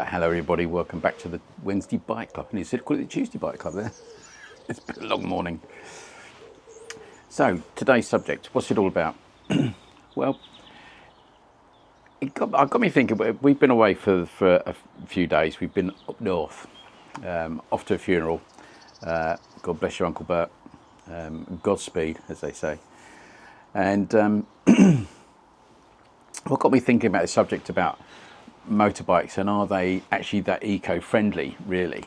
Right, hello everybody, welcome back to the Wednesday Bike Club. And you said call it the Tuesday Bike Club there. It's been a long morning. So, today's subject, what's it all about? Well, it got me thinking. We've been away for a few days. We've been up north, off to a funeral. God bless your Uncle Bert. Godspeed, as they say. And what got me thinking about the subject about motorbikes, and are they actually that eco-friendly, really?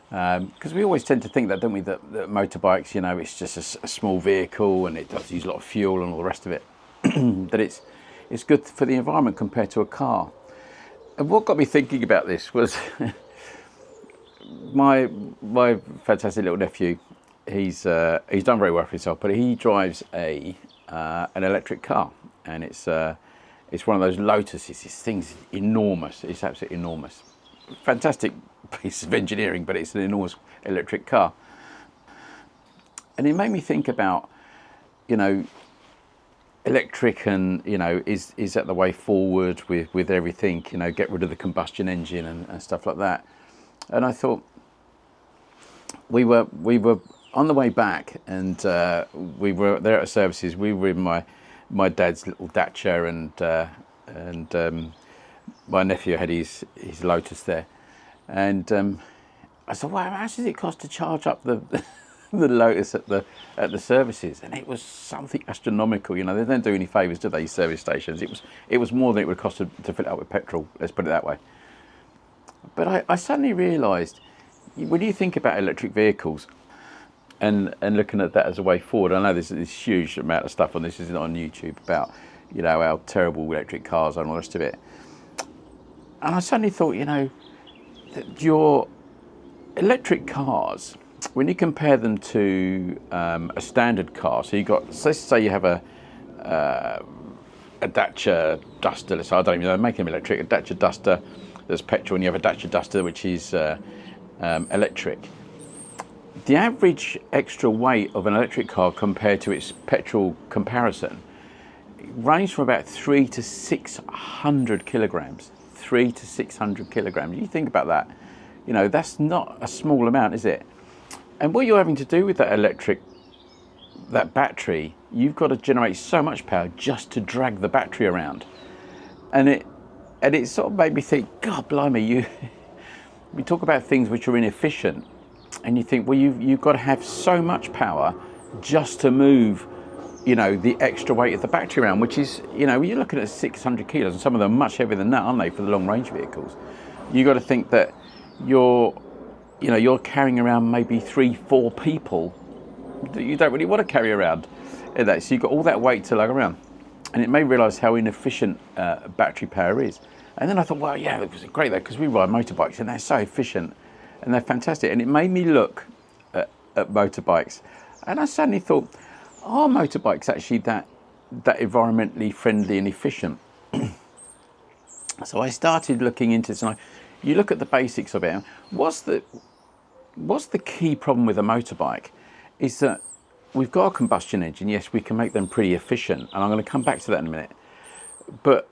Because we always tend to think that, don't we, that motorbikes, you know, it's just a small vehicle and it does use a lot of fuel and all the rest of it. That it's good for the environment compared to a car. And what got me thinking about this was my fantastic little nephew. He's done very well for himself, but he drives an electric car, and it's one of those Lotuses. This thing's enormous. It's absolutely enormous. Fantastic piece of engineering, but it's an enormous electric car. And it made me think about, you know, electric, and, you know, is that the way forward with everything? You know, get rid of the combustion engine and stuff like that. And I thought we were on the way back, and we were there at services. We were in my dad's little Dacia, and my nephew had his Lotus there, and I said, "Wow, how much does it cost to charge up the the Lotus at the services?" And it was something astronomical. You know, they don't do any favours, do they? Service stations. It was more than it would cost to fill it up with petrol. Let's put it that way. But I suddenly realised, when you think about electric vehicles, and looking at that as a way forward, I know there's this huge amount of stuff on this, isn't it, on YouTube about, you know, how terrible electric cars are and all the rest of it. And I suddenly thought, you know, that your electric cars, when you compare them to a standard car, so let's say you have a Dacia Duster, I don't even know, make them electric, a Dacia Duster, there's petrol, and you have a Dacia Duster which is electric. The average extra weight of an electric car compared to its petrol comparison ranges from about 300 to 600 kilograms. 300 to 600 kilograms. You think about that. You know, that's not a small amount, is it? And what you're having to do with that battery, you've got to generate so much power just to drag the battery around. And it sort of made me think, God blimey, we talk about things which are inefficient. And you think, well, you've got to have so much power just to move, you know, the extra weight of the battery around, which is, you know, you're looking at 600 kilos, and some of them are much heavier than that, aren't they, for the long range vehicles? You've got to think that you're carrying around maybe 3-4 people that you don't really want to carry around in that. So you've got all that weight to lug around. And it made me realise how inefficient battery power is. And then I thought, well, yeah, it was great though, because we ride motorbikes and they're so efficient. And they're fantastic. And it made me look at motorbikes. And I suddenly thought, are motorbikes actually that environmentally friendly and efficient? So I started looking into this, and you look at the basics of it. What's the key problem with a motorbike is that we've got a combustion engine. Yes, we can make them pretty efficient. And I'm going to come back to that in a minute. But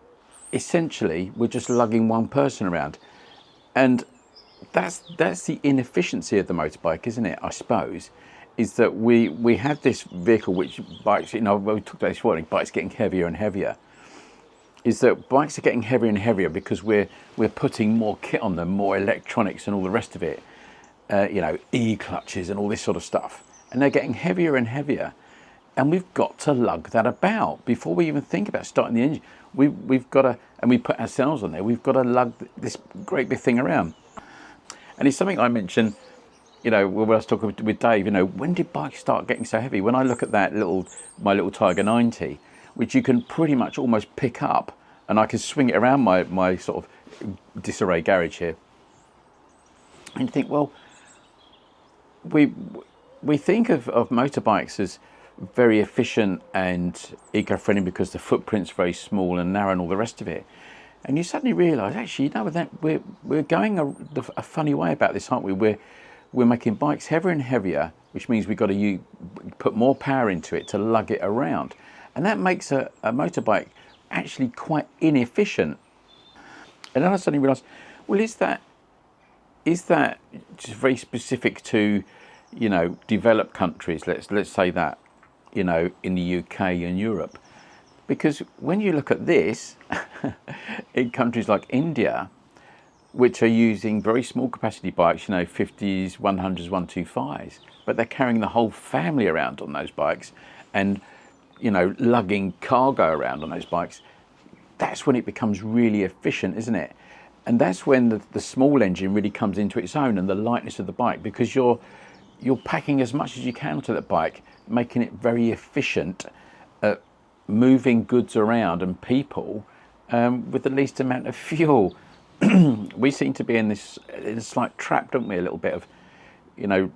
essentially, we're just lugging one person around. And that's the inefficiency of the motorbike, isn't it? I suppose, is that we have this vehicle which bikes, you know, we talked about this morning, bikes getting heavier and heavier. Is that bikes are getting heavier and heavier because we're putting more kit on them, more electronics and all the rest of it. You know, e-clutches and all this sort of stuff, and they're getting heavier and heavier. And we've got to lug that about before we even think about starting the engine. We've got to, and we put ourselves on there. We've got to lug this great big thing around. And it's something I mentioned, you know, when I was talking with Dave, you know, when did bikes start getting so heavy? When I look at my little Tiger 90, which you can pretty much almost pick up, and I can swing it around my sort of disarray garage here. And you think, well, we think of motorbikes as very efficient and eco-friendly because the footprint's very small and narrow and all the rest of it. And you suddenly realise, actually, you know, that we're going a funny way about this, aren't we? We're making bikes heavier and heavier, which means we've got to put more power into it to lug it around. And that makes a motorbike actually quite inefficient. And then I suddenly realised, Well, is that just very specific to, developed countries? Let's say that, in the UK and Europe, because when you look at this, in countries like India, which are using very small capacity bikes, 50s, 100s, 125s, but they're carrying the whole family around on those bikes, and lugging cargo around on those bikes. That's when it becomes really efficient, isn't it? And that's when the small engine really comes into its own, and the lightness of the bike, because you're packing as much as you can onto that bike, making it very efficient at moving goods around and people with the least amount of fuel. We seem to be in this slight trap, don't we? A little bit of,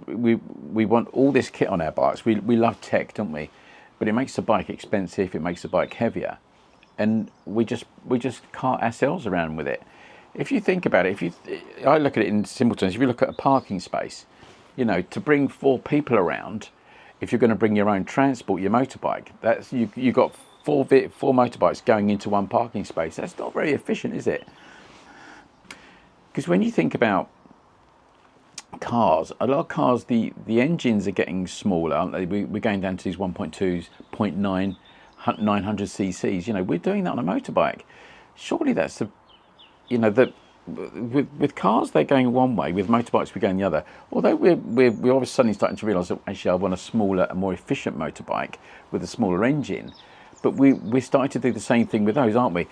we want all this kit on our bikes. We love tech, don't we? But it makes the bike expensive. It makes the bike heavier, and we just cart ourselves around with it. If you think about it, I look at it in simple terms. If you look at a parking space, to bring 4 people around, if you're going to bring your own transport, your motorbike, that's you got four motorbikes going into one parking space. That's not very efficient, is it? Because when you think about cars, a lot of cars, the engines are getting smaller, aren't they? We're going down to these 1.2s, 0.9, 900 cc's. We're doing that on a motorbike. Surely that's with cars they're going one way, with motorbikes we're going the other. Although we're all of a sudden starting to realise that actually I want a smaller and more efficient motorbike with a smaller engine. But we're starting to do the same thing with those, aren't we?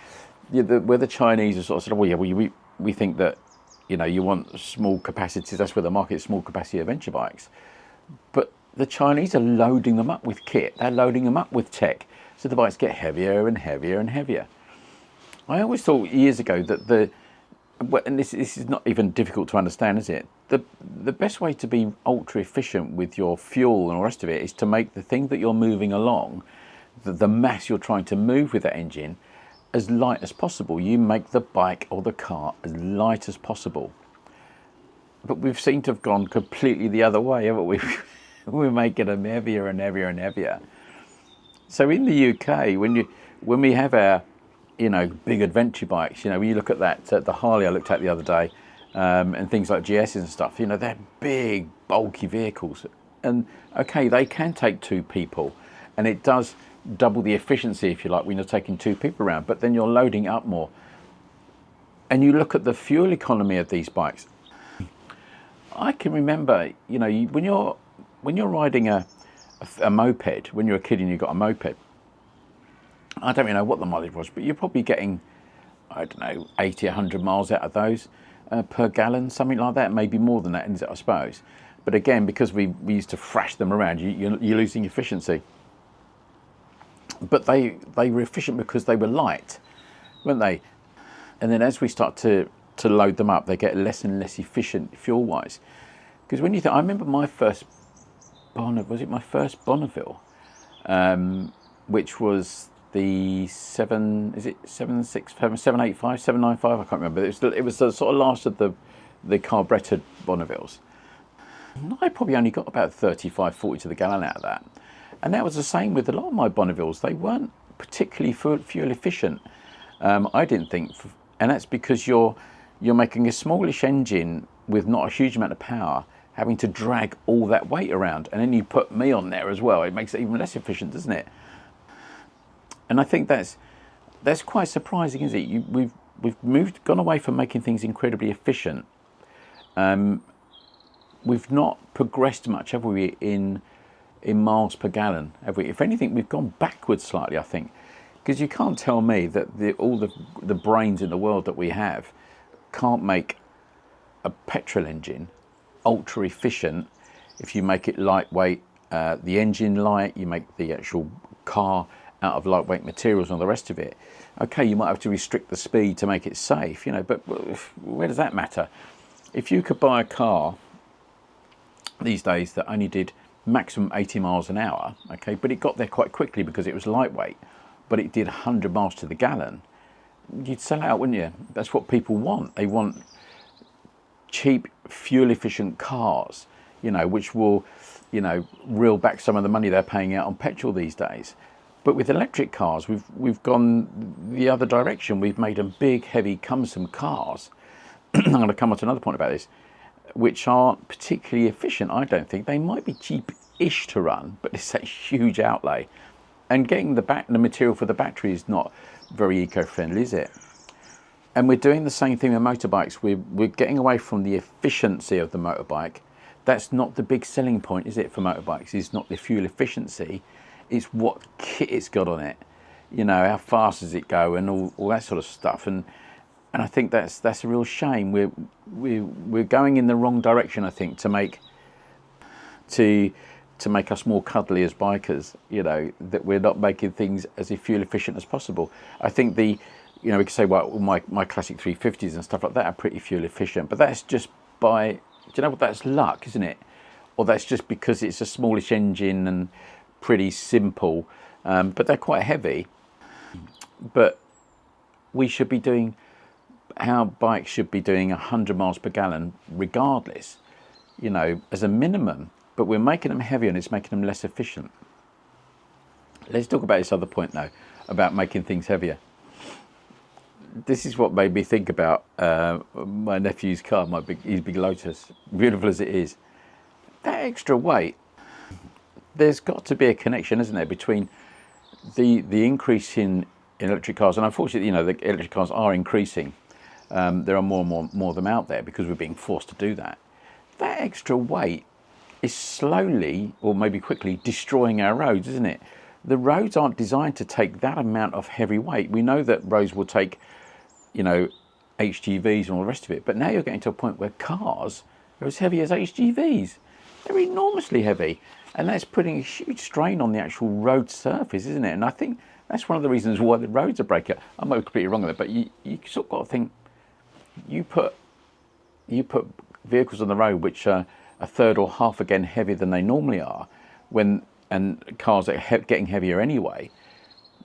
Where the Chinese are sort of said, well, yeah, we think that you want small capacities. That's where the market is, small capacity adventure bikes. But the Chinese are loading them up with kit. They're loading them up with tech. So the bikes get heavier and heavier and heavier. I always thought years ago that and this is not even difficult to understand, is it? The best way to be ultra efficient with your fuel and all the rest of it is to make the thing that you're moving along, the mass you're trying to move with that engine, as light as possible. You make the bike or the car as light as possible. But we've seemed to have gone completely the other way, haven't we? We're making them heavier and heavier and heavier. So in the UK, when we have our big adventure bikes, when you look at that, the Harley I looked at the other day, and things like GSs and stuff, they're big, bulky vehicles. And okay, they can take 2 people, and it does double the efficiency, if you like, when you're taking 2 people around, but then you're loading up more. And you look at the fuel economy of these bikes. I can remember, when you're riding a moped, when you're a kid and you've got a moped, I don't really know what the mileage was, but you're probably getting, 80, 100 miles out of those per gallon, something like that, maybe more than that, I suppose. But again, because we used to thrash them around, you're losing efficiency. But they were efficient because they were light, weren't they? And then as we start to load them up, they get less and less efficient fuel-wise. Because when you think, I remember my first Bonneville, which was the 785, 795, I can't remember. It was the sort of last of the carburetted Bonnevilles. I probably only got about 35, 40 to the gallon out of that. And that was the same with a lot of my Bonnevilles. They weren't particularly fuel efficient, I didn't think. And that's because you're making a smallish engine with not a huge amount of power, having to drag all that weight around. And then you put me on there as well. It makes it even less efficient, doesn't it? And I think that's quite surprising, isn't it? We've gone away from making things incredibly efficient. We've not progressed much, have we, in miles per gallon, have we? If anything, we've gone backwards slightly, I think, because you can't tell me that all the brains in the world that we have can't make a petrol engine ultra efficient if you make it lightweight, the engine light, you make the actual car out of lightweight materials and all the rest of it. Okay, you might have to restrict the speed to make it safe, but where does that matter? If you could buy a car these days that only did maximum 80 miles an hour, okay, but it got there quite quickly because it was lightweight, but it did 100 miles to the gallon, you'd sell out, wouldn't you? That's what people want. They want cheap, fuel-efficient cars, which will, reel back some of the money they're paying out on petrol these days. But with electric cars, we've gone the other direction. We've made them big, heavy, cumbersome cars I'm going to come on to another point about this, which aren't particularly efficient. I don't think they might be cheap-ish to run, but it's a huge outlay, and getting the material for the battery is not very eco-friendly, is it? And we're doing the same thing with motorbikes. We're getting away from the efficiency of the motorbike. That's not the big selling point, is it, for motorbikes? It's not the fuel efficiency. It's what kit it's got on it. You know, how fast does it go, and all that sort of stuff. And I think that's a real shame. We're going in the wrong direction, I think, to make us more cuddly as bikers. You know, that we're not making things as fuel efficient as possible. I think we could say, well, my classic 350s and stuff like that are pretty fuel efficient, but that's just by, do you know what, that's luck, isn't it? Or that's just because it's a smallish engine and pretty simple, but they're quite heavy. But we should be doing, our bikes should be doing 100 miles per gallon regardless, you know, as a minimum, but we're making them heavier and it's making them less efficient. Let's talk about this other point though, about making things heavier. This is what made me think about my nephew's car, his big Lotus, beautiful as it is. That extra weight, there's got to be a connection, isn't there, between the increase in electric cars, and unfortunately, you know, the electric cars are increasing. There are more and more of them out there because we're being forced to do that. That extra weight is slowly, or maybe quickly, destroying our roads, isn't it? The roads aren't designed to take that amount of heavy weight. We know that roads will take, you know, HGVs and all the rest of it, but now you're getting to a point where cars are as heavy as HGVs. They're enormously heavy, and that's putting a huge strain on the actual road surface, isn't it? And I think that's one of the reasons why the roads are breaking up. I might be completely wrong on it, but you sort of got to think, you put vehicles on the road which are a third or half again heavier than they normally are, and cars that are getting heavier anyway,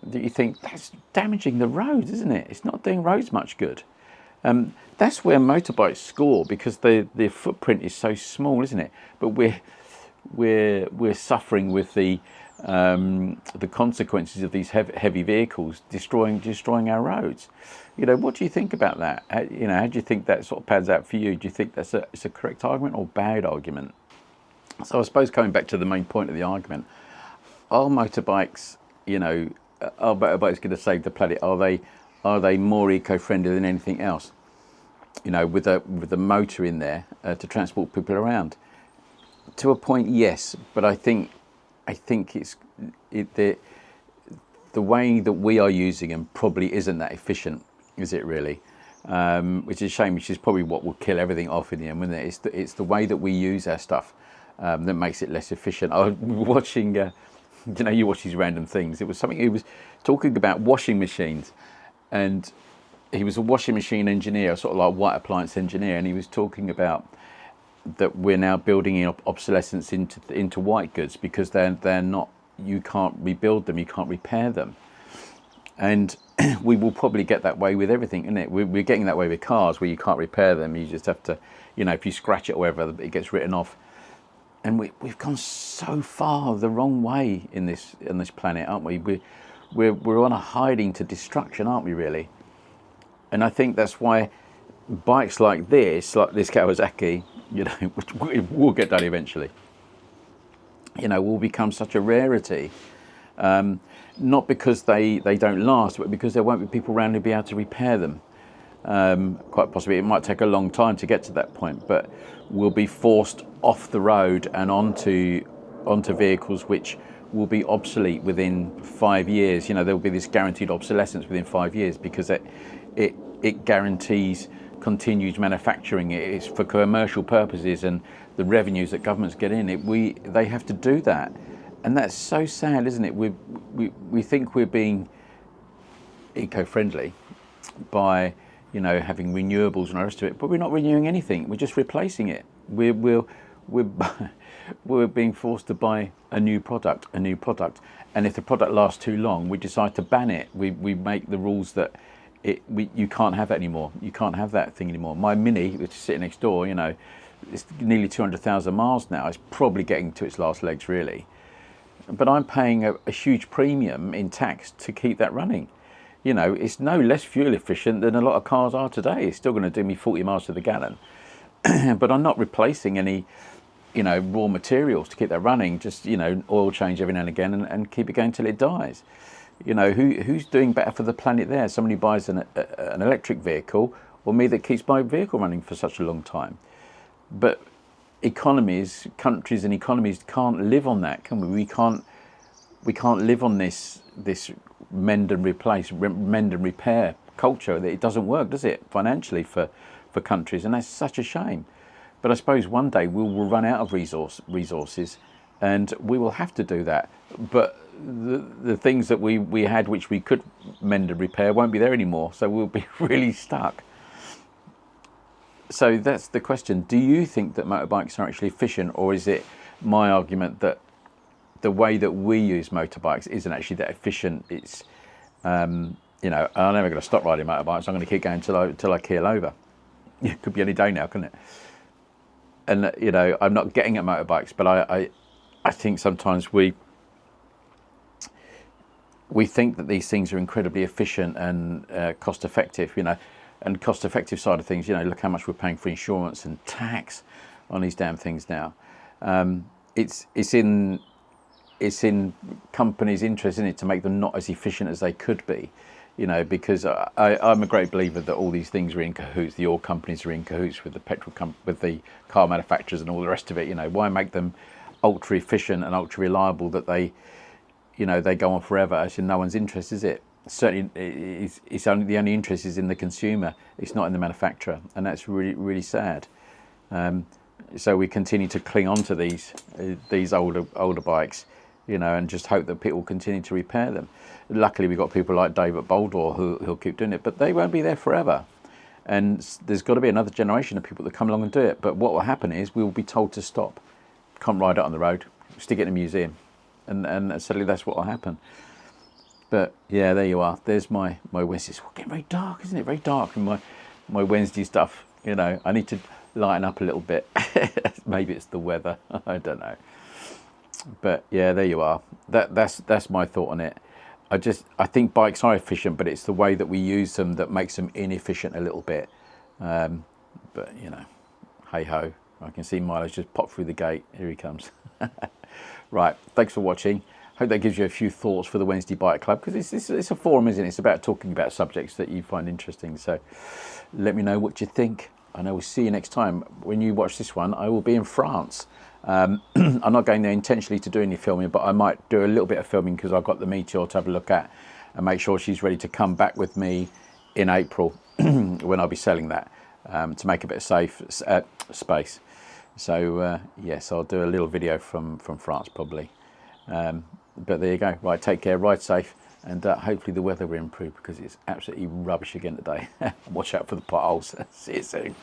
that you think that's damaging the roads, isn't it? It's not doing roads much good. That's where motorbikes score, because the footprint is so small, isn't it? But we're suffering with the consequences of these heavy vehicles destroying our roads. You know, what do you think about that? How do you think that sort of pans out for you? Do you think it's a correct argument or bad argument? So I suppose coming back to the main point of the argument, are motorbikes, you know, are motorbikes going to save the planet? Are they more eco-friendly than anything else? You know, with a motor in there to transport people around. To a point, yes, but I think the way that we are using them probably isn't that efficient, is it really? Which is a shame, which is probably what will kill everything off in the end, wouldn't it? It's the way that we use our stuff that makes it less efficient. I was watching, you know, you watch these random things. It was something, he was talking about washing machines, and he was a washing machine engineer, sort of like white appliance engineer, and he was talking about that we're now building in obsolescence into white goods because they're not, you can't rebuild them, you can't repair them. And we will probably get that way with everything, isn't it? We're getting that way with cars, where you can't repair them. You just have to, you know, if you scratch it or whatever, it gets written off. And we've gone so far the wrong way in this planet, aren't we? We're on a hiding to destruction, aren't we, really? And I think that's why bikes like this Kawasaki, you know, which will get done eventually, you know, will become such a rarity. Not because they don't last, but because there won't be people around who'll be able to repair them. Quite possibly, it might take a long time to get to that point, but we'll be forced off the road and onto vehicles which will be obsolete within 5 years. You know, there will be this guaranteed obsolescence within 5 years because it guarantees continued manufacturing. It's for commercial purposes, and the revenues that governments get in it, they have to do that. And that's so sad, isn't it? We think we're being eco-friendly by, you know, having renewables and the rest of it, but we're not renewing anything. We're just replacing it. We're being forced to buy a new product, and if the product lasts too long, we decide to ban it. We make the rules that you can't have it anymore. You can't have that thing anymore. My Mini, which is sitting next door, you know, it's nearly 200,000 miles now. It's probably getting to its last legs, really. But I'm paying a huge premium in tax to keep that running. You know, it's no less fuel efficient than a lot of cars are today. It's still going to do me 40 miles to the gallon. But I'm not replacing any, you know, raw materials to keep that running. Just, you know, oil change every now and again, and keep it going till it dies. You know, who's doing better for the planet there? Somebody buys an electric vehicle, or me that keeps my vehicle running for such a long time? But economies, countries and economies can't live on that, can we? We can't live on this mend and replace, mend and repair culture. That it doesn't work, does it, financially for countries? And that's such a shame. But I suppose one day we will run out of resources, and we will have to do that. But the things that we had, which we could mend and repair, won't be there anymore. So we'll be really stuck. So that's the question. Do you think that motorbikes are actually efficient, or is it my argument that the way that we use motorbikes isn't actually that efficient? It's, you know, I'm never going to stop riding motorbikes. I'm going to keep going till I keel over. It could be any day now, couldn't it? And, you know, I'm not getting at motorbikes, but I think sometimes we think that these things are incredibly efficient and cost effective, you know. And cost effective side of things, you know, look how much we're paying for insurance and tax on these damn things now. It's in companies' interest, isn't it, to make them not as efficient as they could be, you know, because I'm a great believer that all these things are in cahoots. The oil companies are in cahoots with the with the car manufacturers and all the rest of it. You know, why make them ultra efficient and ultra reliable that they, you know, they go on forever? It's in no one's interest, is it? Certainly, it's only the only interest is in the consumer. It's not in the manufacturer, and that's really sad. So we continue to cling on to these older bikes, you know, and just hope that people continue to repair them. Luckily, we've got people like Dave at Boldore who'll keep doing it, but they won't be there forever. And there's got to be another generation of people that come along and do it. But what will happen is we will be told to stop. Can't ride it on the road. Stick it in a museum, and suddenly that's what will happen. But yeah, there you are. There's my Wednesday. It's getting very dark, isn't it? Very dark, and my Wednesday stuff. You know, I need to lighten up a little bit. Maybe it's the weather. I don't know. But yeah, there you are. That's my thought on it. I think bikes are efficient, but it's the way that we use them that makes them inefficient a little bit. But you know, hey ho. I can see Milo's just popped through the gate. Here he comes. Right. Thanks for watching. Hope that gives you a few thoughts for the Wednesday Bike Club, because it's a forum, isn't it? It's about talking about subjects that you find interesting. So let me know what you think, and I will see you next time. When you watch this one, I will be in France. I'm not going there intentionally to do any filming, but I might do a little bit of filming because I've got the Meteor to have a look at and make sure she's ready to come back with me in April when I'll be selling that, to make a bit of safe space. So yes, I'll do a little video from France probably. But there you go. Right, take care, ride safe, and hopefully the weather will improve, because it's absolutely rubbish again today. Watch out for the potholes. See you soon.